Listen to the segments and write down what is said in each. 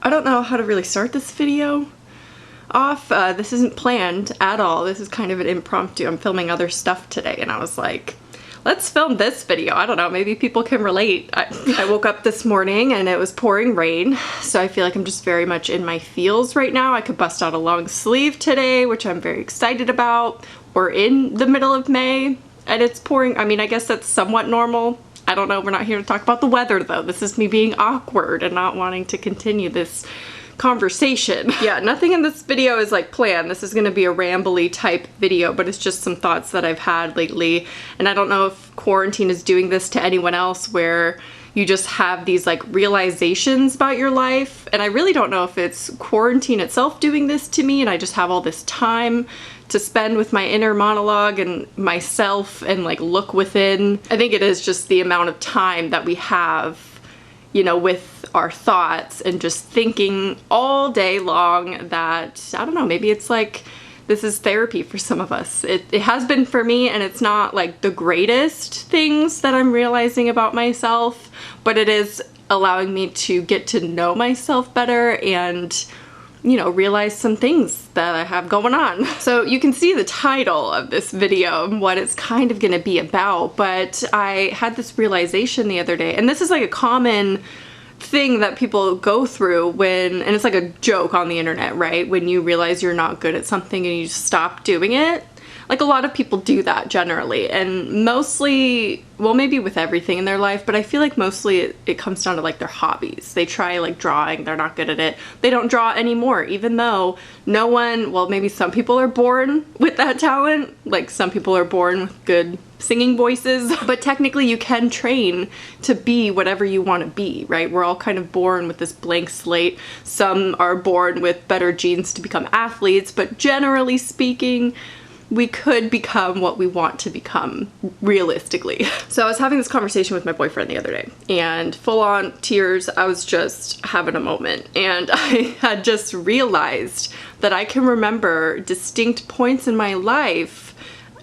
I don't know how to really start this video off. This isn't planned at all. This is kind of an impromptu. I'm filming other stuff today and I was like, let's film this video. I don't know, maybe people can relate. I woke up this morning and it was pouring rain, so I feel like I'm just very much in my feels right now. I could bust out a long sleeve today, which I'm very excited about. We're in the middle of May and it's pouring. I mean, I guess that's somewhat normal. I don't know, we're not here to talk about the weather though. This is me being awkward and not wanting to continue this conversation. Yeah, nothing in this video is like planned. This is gonna be a rambly type video, but it's just some thoughts that I've had lately. And I don't know if quarantine is doing this to anyone else, where you just have these like realizations about your life. And I really don't know if it's quarantine itself doing this to me and I just have all this time to spend with my inner monologue and myself and like look within. I think it is just the amount of time that we have, you know, with our thoughts and just thinking all day long that, I don't know, maybe it's like this is therapy for some of us. It has been for me, and it's not like the greatest things that I'm realizing about myself, but it is allowing me to get to know myself better and, you know, realize some things that I have going on. So you can see the title of this video and what it's kind of gonna be about, but I had this realization the other day, and this is like a common thing that people go through when, and it's like a joke on the internet, right? When you realize you're not good at something and you just stop doing it. Like a lot of people do that generally, and mostly, well, maybe with everything in their life, but I feel like mostly it comes down to like their hobbies. They try like drawing, they're not good at it. They don't draw anymore, even though no one, well, maybe some people are born with that talent. Like some people are born with good singing voices, but technically you can train to be whatever you want to be, right? We're all kind of born with this blank slate. Some are born with better genes to become athletes, but generally speaking, we could become what we want to become, realistically. So I was having this conversation with my boyfriend the other day, and full on tears, I was just having a moment. And I had just realized that I can remember distinct points in my life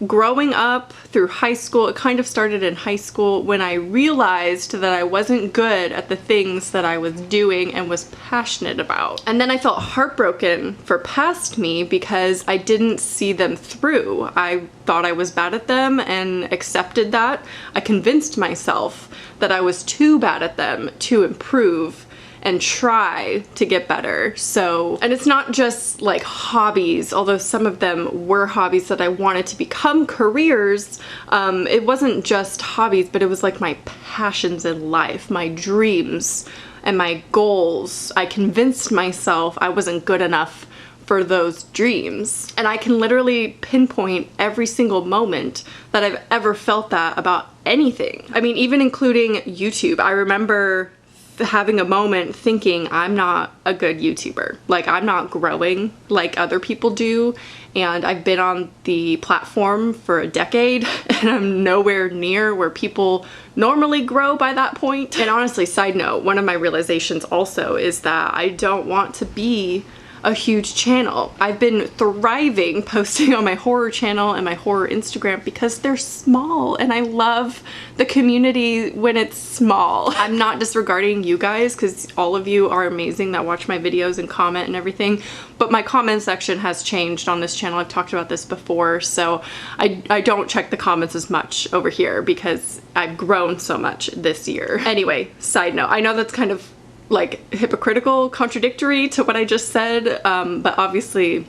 growing up through high school. It kind of started in high school when I realized that I wasn't good at the things that I was doing and was passionate about. And then I felt heartbroken for past me because I didn't see them through. I thought I was bad at them and accepted that. I convinced myself that I was too bad at them to improve and try to get better. So, and it's not just like hobbies, although some of them were hobbies that I wanted to become careers. It wasn't just hobbies, but it was like my passions in life, my dreams and my goals. I convinced myself I wasn't good enough for those dreams. And I can literally pinpoint every single moment that I've ever felt that about anything. I mean, even including YouTube. I remember having a moment thinking I'm not a good YouTuber. Like I'm not growing like other people do, and I've been on the platform for a decade and I'm nowhere near where people normally grow by that point. And honestly, side note, one of my realizations also is that I don't want to be a huge channel. I've been thriving posting on my horror channel and my horror Instagram because they're small, and I love the community when it's small. I'm not disregarding you guys, because all of you are amazing that watch my videos and comment and everything, but my comment section has changed on this channel. I've talked about this before, so I don't check the comments as much over here because I've grown so much this year. Anyway, side note, I know that's kind of like hypocritical, contradictory to what I just said, but obviously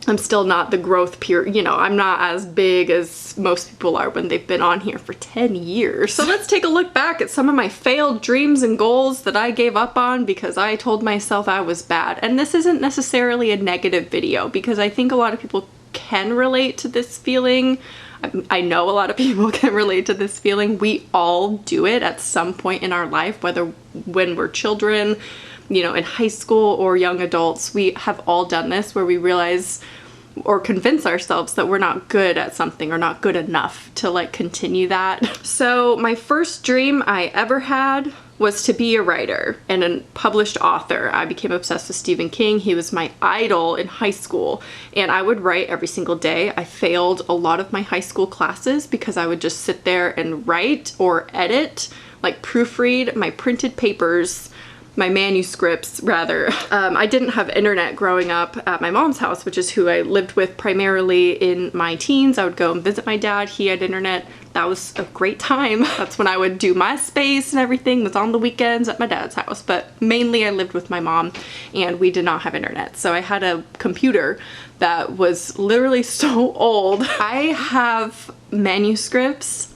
I'm still not the growth peer, you know, I'm not as big as most people are when they've been on here for 10 years. So let's take a look back at some of my failed dreams and goals that I gave up on because I told myself I was bad. And this isn't necessarily a negative video because I think a lot of people can relate to this feeling. I know a lot of people can relate to this feeling. We all do it at some point in our life, whether when we're children, you know, in high school or young adults. We have all done this where we realize or convince ourselves that we're not good at something or not good enough to like continue that. So my first dream I ever had was to be a writer and a published author. I became obsessed with Stephen King. He was my idol in high school, and I would write every single day. I failed a lot of my high school classes because I would just sit there and write or edit, like proofread my printed papers my manuscripts rather. I didn't have internet growing up at my mom's house, which is who I lived with primarily in my teens. I would go and visit my dad. He had internet. That was a great time. That's when I would do MySpace and everything, was on the weekends at my dad's house. But mainly I lived with my mom and we did not have internet. So I had a computer that was literally so old. I have manuscripts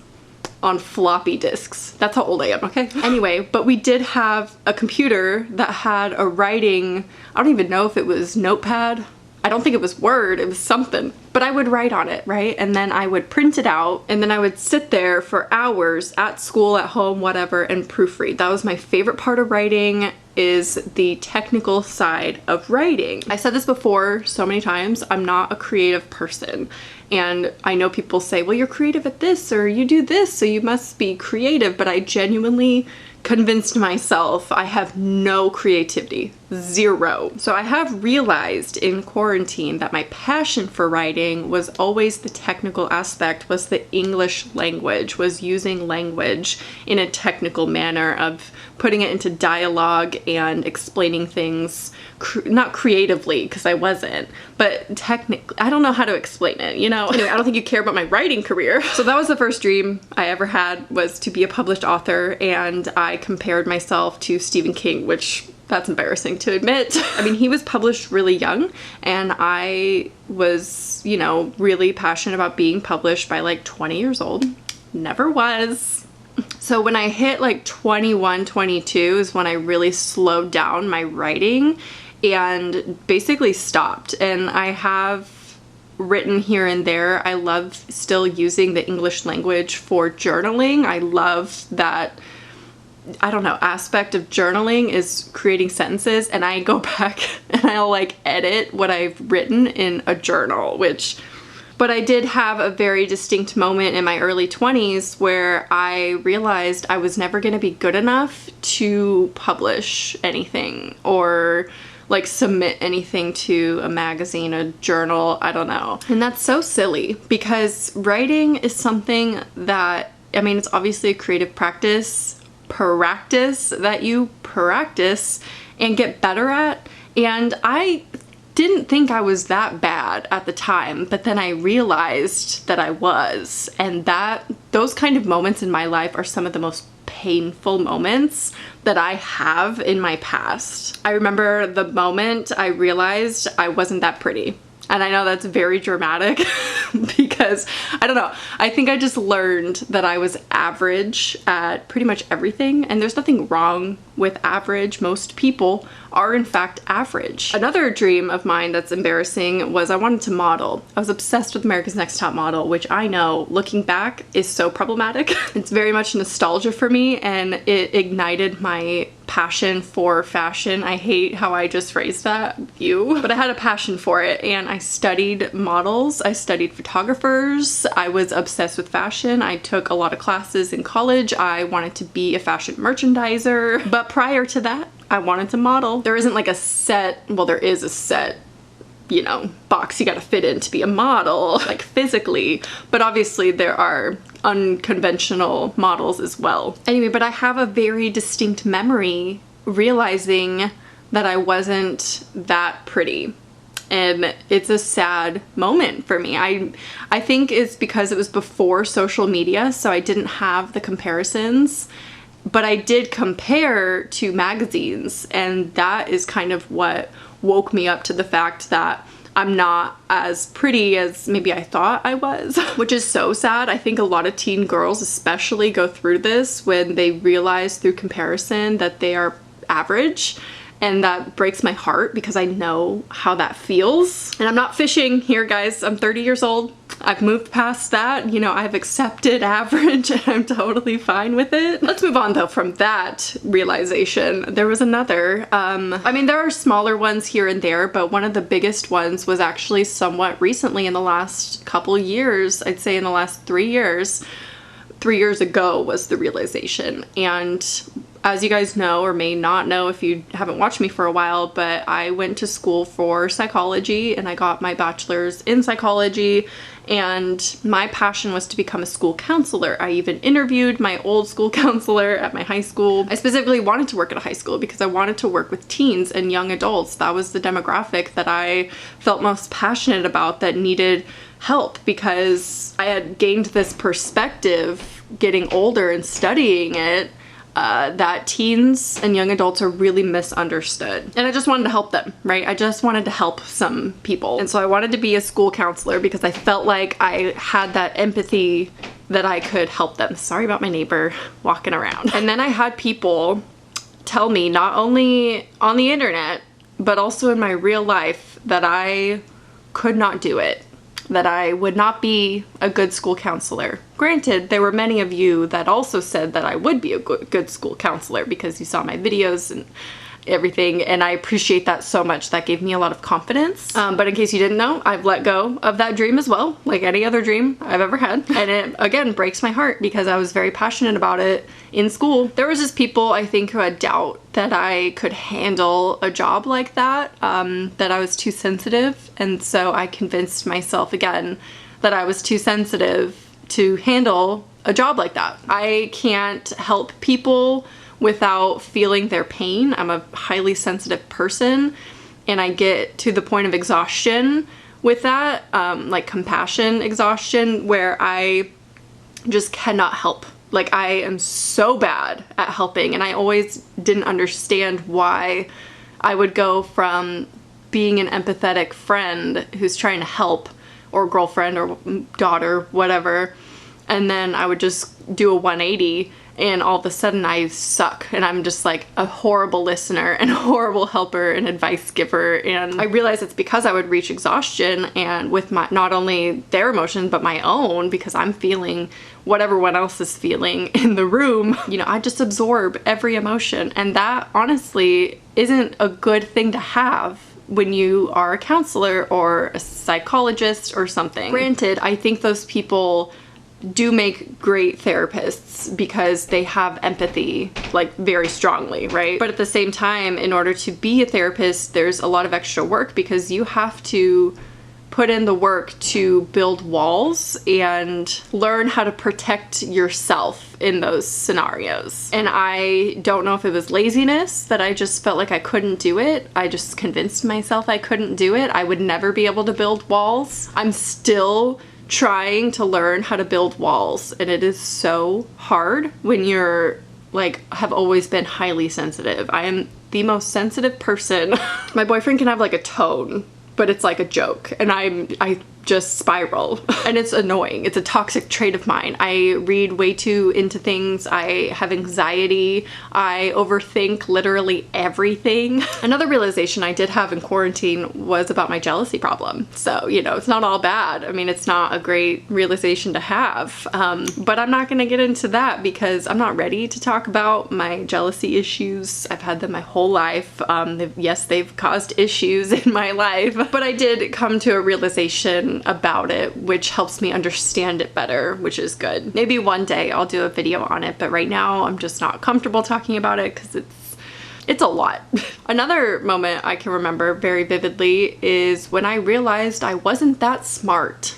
on floppy disks. That's how old I am, okay? Anyway, but we did have a computer that had a writing, I don't even know if it was Notepad. I don't think it was Word, it was something. But I would write on it, right? And then I would print it out and then I would sit there for hours at school, at home, whatever, and proofread. That was my favorite part of writing, is the technical side of writing. I said this before so many times, I'm not a creative person. And I know people say, well, you're creative at this, or you do this, so you must be creative. But I genuinely convinced myself I have no creativity, zero. So I have realized in quarantine that my passion for writing was always the technical aspect, was the English language, was using language in a technical manner of putting it into dialogue and explaining things, not creatively, because I wasn't, but technically, I don't know how to explain it, you know? Anyway, I don't think you care about my writing career. So that was the first dream I ever had, was to be a published author, and I compared myself to Stephen King, which that's embarrassing to admit. I mean, he was published really young, and I was, you know, really passionate about being published by like 20 years old. Never was. So when I hit like 21, 22 is when I really slowed down my writing and basically stopped. And I have written here and there. I love still using the English language for journaling. I love that, I don't know, aspect of journaling is creating sentences, and I go back and I'll like edit what I've written in a journal, but I did have a very distinct moment in my early 20s where I realized I was never going to be good enough to publish anything or like submit anything to a magazine, a journal, I don't know. And that's so silly, because writing is something that, I mean, it's obviously a creative practice that you practice and get better at. And I didn't think I was that bad at the time, but then I realized that I was, and those kind of moments in my life are some of the most painful moments that I have in my past. I remember the moment I realized I wasn't that pretty. And I know that's very dramatic because, I don't know, I think I just learned that I was average at pretty much everything, and there's nothing wrong with average. Most people are in fact average. Another dream of mine that's embarrassing was I wanted to model. I was obsessed with America's Next Top Model, which I know, looking back, is so problematic. It's very much nostalgia for me, and it ignited my passion for fashion. I hate how I just phrased that, but I had a passion for it, and I studied models, I studied photographers, I was obsessed with fashion. I took a lot of classes in college. I wanted to be a fashion merchandiser, but prior to that, I wanted to model. There isn't like a set, well, there is a set, you know, box you gotta fit in to be a model, like physically, but obviously there are unconventional models as well. Anyway, but I have a very distinct memory realizing that I wasn't that pretty. And it's a sad moment for me. I think it's because it was before social media, so I didn't have the comparisons, but I did compare to magazines, and that is kind of what woke me up to the fact that I'm not as pretty as maybe I thought I was, which is so sad. I think a lot of teen girls especially go through this when they realize through comparison that they are average, and that breaks my heart because I know how that feels. And I'm not fishing here, guys. I'm 30 years old. I've moved past that. You know, I've accepted average and I'm totally fine with it. Let's move on though from that realization. There was another, I mean, there are smaller ones here and there, but one of the biggest ones was actually somewhat recently in the last couple years. I'd say in the last 3 years. 3 years ago was the realization. And as you guys know or may not know if you haven't watched me for a while, but I went to school for psychology and I got my bachelor's in psychology, and my passion was to become a school counselor. I even interviewed my old school counselor at my high school. I specifically wanted to work at a high school because I wanted to work with teens and young adults. That was the demographic that I felt most passionate about, that needed help, because I had gained this perspective getting older and studying it, that teens and young adults are really misunderstood. And I just wanted to help them, right? I just wanted to help some people. And so I wanted to be a school counselor because I felt like I had that empathy that I could help them. Sorry about my neighbor walking around. And then I had people tell me, not only on the internet, but also in my real life, that I could not do it, that I would not be a good school counselor. Granted, there were many of you that also said that I would be a good school counselor because you saw my videos and everything, and I appreciate that so much. That gave me a lot of confidence. But in case you didn't know, I've let go of that dream as well, like any other dream I've ever had. And it, again, breaks my heart because I was very passionate about it in school. There was just people, I think, who had doubt that I could handle a job like that, that I was too sensitive. And so I convinced myself again that I was too sensitive to handle a job like that. I can't help people without feeling their pain. I'm a highly sensitive person, and I get to the point of exhaustion with that, like compassion exhaustion, where I just cannot help. Like, I am so bad at helping, and I always didn't understand why I would go from being an empathetic friend who's trying to help, or girlfriend or daughter, whatever, and then I would just do a 180 and all of a sudden I suck, and I'm just like a horrible listener and a horrible helper and advice giver. And I realized it's because I would reach exhaustion, and with my, not only their emotion but my own, because I'm feeling what everyone else is feeling in the room, you know, I just absorb every emotion, and that honestly isn't a good thing to have when you are a counselor or a psychologist or something. Granted, I think those people do make great therapists because they have empathy, like, very strongly, right? But at the same time, in order to be a therapist, there's a lot of extra work because you have to put in the work to build walls and learn how to protect yourself in those scenarios. And I don't know if it was laziness that I just felt like I couldn't do it. I just convinced myself I couldn't do it. I would never be able to build walls. I'm still trying to learn how to build walls, and it is so hard when you're like, have always been highly sensitive. I am the most sensitive person. My boyfriend can have like a tone, but it's like a joke, and I just spiral, and it's annoying. It's a toxic trait of mine. I read way too into things. I have anxiety. I overthink literally everything. Another realization I did have in quarantine was about my jealousy problem. So, you know, it's not all bad. I mean, it's not a great realization to have, but I'm not gonna get into that because I'm not ready to talk about my jealousy issues. I've had them my whole life. Yes, they've caused issues in my life, but I did come to a realization about it, which helps me understand it better, which is good. Maybe one day I'll do a video on it, but right now I'm just not comfortable talking about it because it's a lot. Another moment I can remember very vividly is when I realized I wasn't that smart.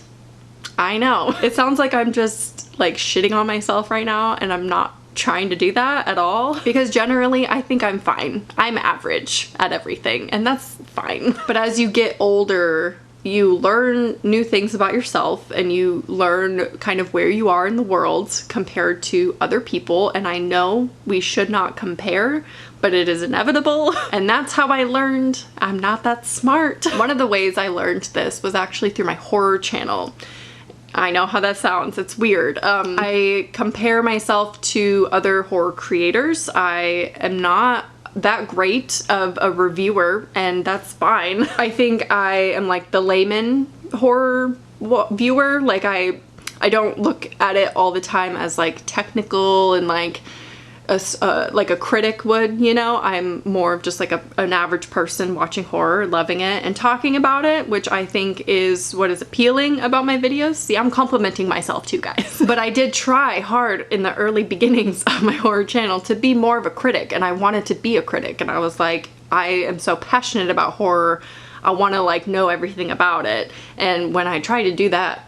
I know. It sounds like I'm just like shitting on myself right now, and I'm not trying to do that at all, because generally I think I'm fine. I'm average at everything, and that's fine. But as you get older, you learn new things about yourself, and you learn kind of where you are in the world compared to other people. And I know we should not compare, but it is inevitable. And that's how I learned I'm not that smart. One of the ways I learned this was actually through my horror channel. I know how that sounds. It's weird. I compare myself to other horror creators. I am not that great of a reviewer, and that's fine. I think I am like the layman horror viewer. Like, I don't look at it all the time as like technical and like like a critic would, you know. I'm more of just like an average person watching horror, loving it, and talking about it, which I think is what is appealing about my videos. See, I'm complimenting myself too, guys. But I did try hard in the early beginnings of my horror channel to be more of a critic, and I wanted to be a critic, and I was like, I am so passionate about horror, I want to like know everything about it. And when I tried to do that,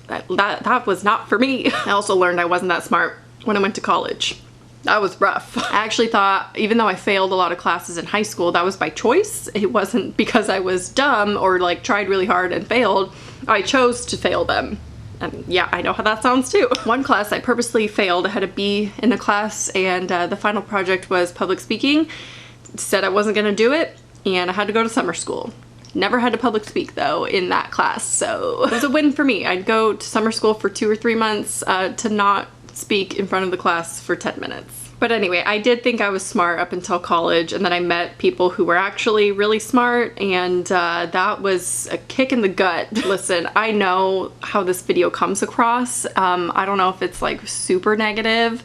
that was not for me. I also learned I wasn't that smart when I went to college. That was rough. I actually thought, even though I failed a lot of classes in high school, that was by choice. It wasn't because I was dumb or like tried really hard and failed. I chose to fail them. And yeah, I know how that sounds too. One class I purposely failed. I had a B in the class, and the final project was public speaking. Said I wasn't gonna do it, and I had to go to summer school. Never had to public speak though in that class, so it was a win for me. I'd go to summer school for 2 or 3 months to not speak in front of the class for 10 minutes. But anyway, I did think I was smart up until college, and then I met people who were actually really smart, and that was a kick in the gut. Listen, I know how this video comes across. I don't know if it's like super negative.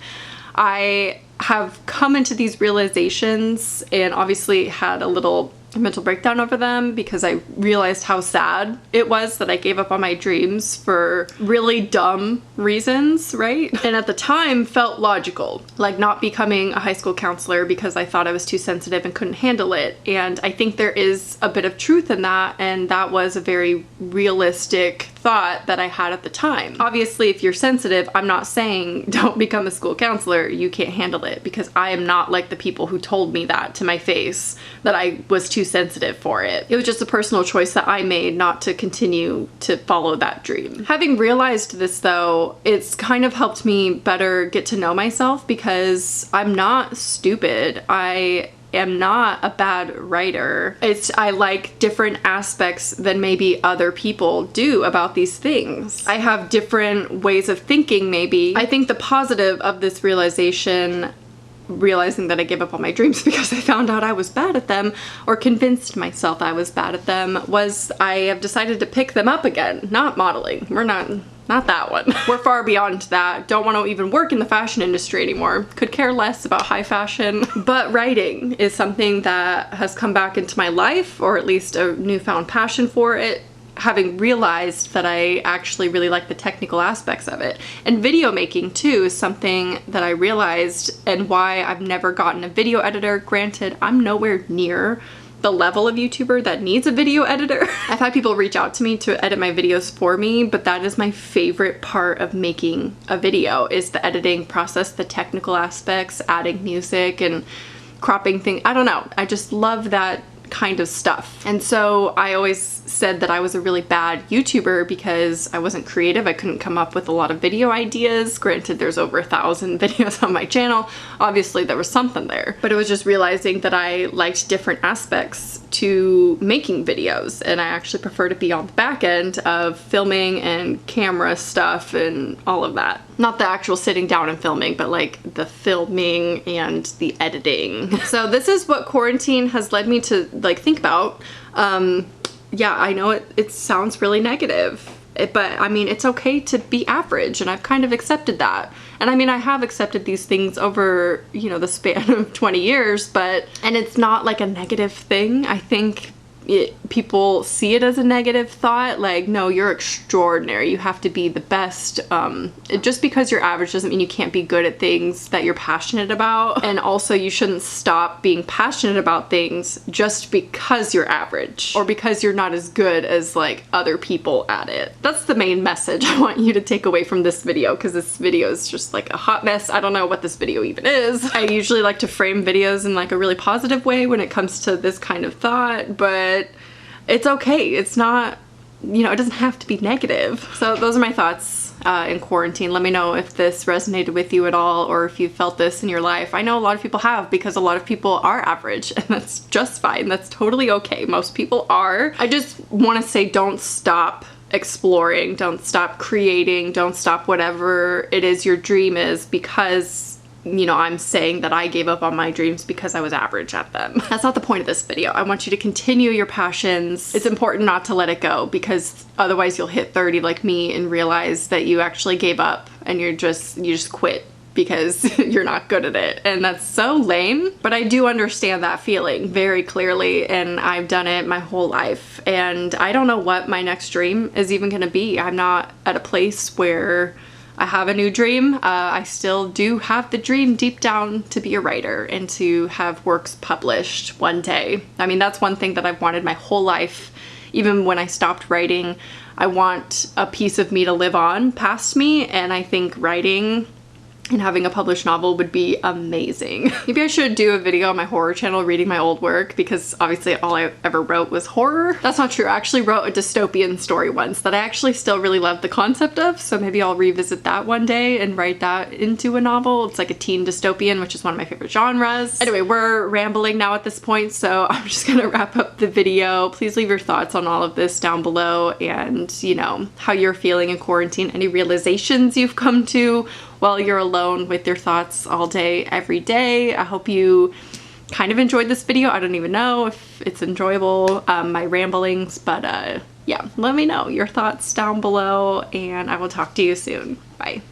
I have come into these realizations and obviously had a little mental breakdown over them because I realized how sad it was that I gave up on my dreams for really dumb reasons, right? And at the time felt logical, like not becoming a high school counselor because I thought I was too sensitive and couldn't handle it. And I think there is a bit of truth in that, and that was a very realistic thought that I had at the time. Obviously, if you're sensitive, I'm not saying don't become a school counselor, you can't handle it, because I am not like the people who told me that to my face, that I was too sensitive for it. It was just a personal choice that I made not to continue to follow that dream. Having realized this though, it's kind of helped me better get to know myself, because I'm not stupid. I am not a bad writer. I like different aspects than maybe other people do about these things. I have different ways of thinking maybe. I think the positive of this realization, realizing that I gave up on my dreams because I found out I was bad at them, or convinced myself I was bad at them, was I have decided to pick them up again. Not modeling. We're not that one. We're far beyond that. Don't want to even work in the fashion industry anymore. Could care less about high fashion. But writing is something that has come back into my life, or at least a newfound passion for it, having realized that I actually really like the technical aspects of it. And video making too is something that I realized, and why I've never gotten a video editor. Granted, I'm nowhere near the level of YouTuber that needs a video editor. I've had people reach out to me to edit my videos for me, but that is my favorite part of making a video, is the editing process, the technical aspects, adding music and cropping things. I don't know, I just love that kind of stuff. And so I always said that I was a really bad YouTuber because I wasn't creative. I couldn't come up with a lot of video ideas. Granted, there's over 1,000 videos on my channel. Obviously there was something there, but it was just realizing that I liked different aspects to making videos, and I actually prefer to be on the back end of filming and camera stuff and all of that. Not the actual sitting down and filming, but like the filming and the editing. So this is what quarantine has led me to like think about. Yeah, I know it sounds really negative, but I mean, it's okay to be average, and I've kind of accepted that. And I mean, I have accepted these things over, you know, the span of 20 years, and it's not like a negative thing. I think people see it as a negative thought, like, no, you're extraordinary, you have to be the best. Just because you're average doesn't mean you can't be good at things that you're passionate about. And also, you shouldn't stop being passionate about things just because you're average, or because you're not as good as like other people at it. That's the main message I want you to take away from this video, because this video is just like a hot mess. I don't know what this video even is. I usually like to frame videos in like a really positive way when it comes to this kind of thought, but it's okay. It's not, you know, it doesn't have to be negative. So those are my thoughts in quarantine. Let me know if this resonated with you at all, or if you felt this in your life. I know a lot of people have, because a lot of people are average, and that's just fine. That's totally okay. Most people are. I just want to say, don't stop exploring, don't stop creating, don't stop whatever it is your dream is, because, you know, I'm saying that I gave up on my dreams because I was average at them. That's not the point of this video. I want you to continue your passions. It's important not to let it go, because otherwise you'll hit 30 like me and realize that you actually gave up, and you just quit because you're not good at it. And that's so lame, but I do understand that feeling very clearly, and I've done it my whole life. And I don't know what my next dream is even gonna be. I'm not at a place where I have a new dream. I still do have the dream deep down to be a writer and to have works published one day. I mean, that's one thing that I've wanted my whole life. Even when I stopped writing, I want a piece of me to live on past me, and I think writing and having a published novel would be amazing. Maybe I should do a video on my horror channel reading my old work, because obviously all I ever wrote was horror. That's not true. I actually wrote a dystopian story once that I actually still really love the concept of, so maybe I'll revisit that one day and write that into a novel. It's like a teen dystopian, which is one of my favorite genres. Anyway, we're rambling now at this point, so I'm just gonna wrap up the video. Please leave your thoughts on all of this down below, and you know, how you're feeling in quarantine, any realizations you've come to while you're alone with your thoughts all day, every day. I hope you kind of enjoyed this video. I don't even know if it's enjoyable, my ramblings, but yeah, let me know your thoughts down below, and I will talk to you soon. Bye.